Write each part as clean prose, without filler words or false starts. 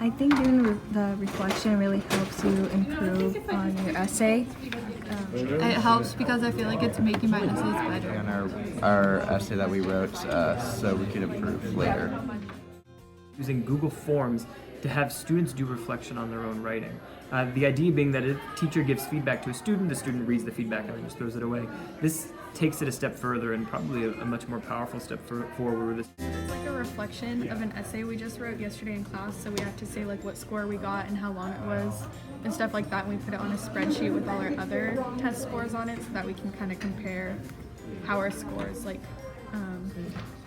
I think doing the reflection really helps you improve on your essay. It helps because I feel like it's making my essays better. On our essay that we wrote so we could improve later. Using Google Forms to have students do reflection on their own writing. The idea being that a teacher gives feedback to a student, the student reads the feedback and then just throws it away. This takes it a step further and probably a much more powerful step forward. It's like a reflection of an essay we just wrote yesterday in class, so we have to say like what score we got and how long it was and stuff like that, and we put it on a spreadsheet with all our other test scores on it so that we can kind of compare how our scores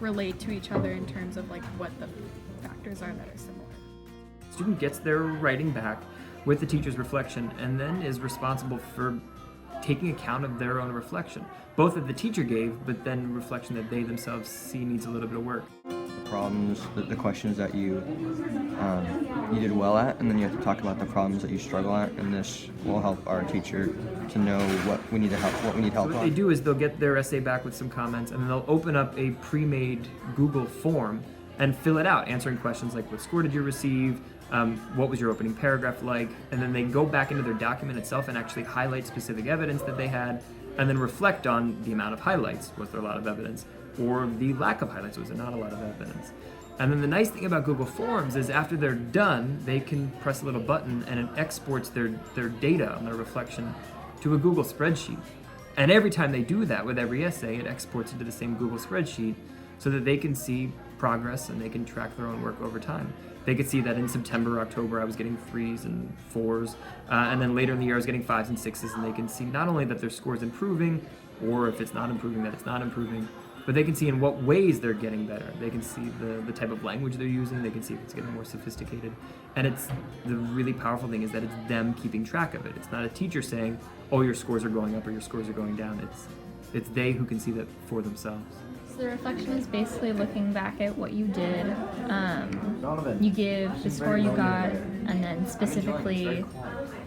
relate to each other in terms of like what the factors are that are similar. The student gets their writing back with the teacher's reflection and then is responsible for taking account of their own reflection, both that the teacher gave, but then reflection that they themselves see needs a little bit of work. Problems, the questions that you did well at, and then you have to talk about the problems that you struggle at, and this will help our teacher to know what we need help So what they do is they'll get their essay back with some comments, and then they'll open up a pre-made Google form and fill it out, answering questions like what score did you receive, what was your opening paragraph like, and then they go back into their document itself and actually highlight specific evidence that they had, and then reflect on the amount of highlights. Was there a lot of evidence? Or the lack of highlights, was there not a lot of evidence? And then the nice thing about Google Forms is after they're done, they can press a little button and it exports their data on their reflection to a Google spreadsheet. And every time they do that with every essay, it exports into the same Google spreadsheet so that they can see progress and they can track their own work over time. They could see that in September or October I was getting 3s and 4s, and then later in the year I was getting 5s and 6s, and they can see not only that their score is improving, or if it's not improving, that it's not improving, but they can see in what ways they're getting better. They can see the type of language they're using, they can see if it's getting more sophisticated, and it's the really powerful thing is that it's them keeping track of it. It's not a teacher saying, oh, your scores are going up or your scores are going down. It's they who can see that for themselves. So the reflection is basically looking back at what you did. You give the score you got, and then specifically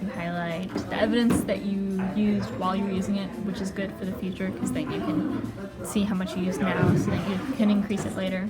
you highlight the evidence that you used while you were using it, which is good for the future because then you can see how much you used now so that you can increase it later.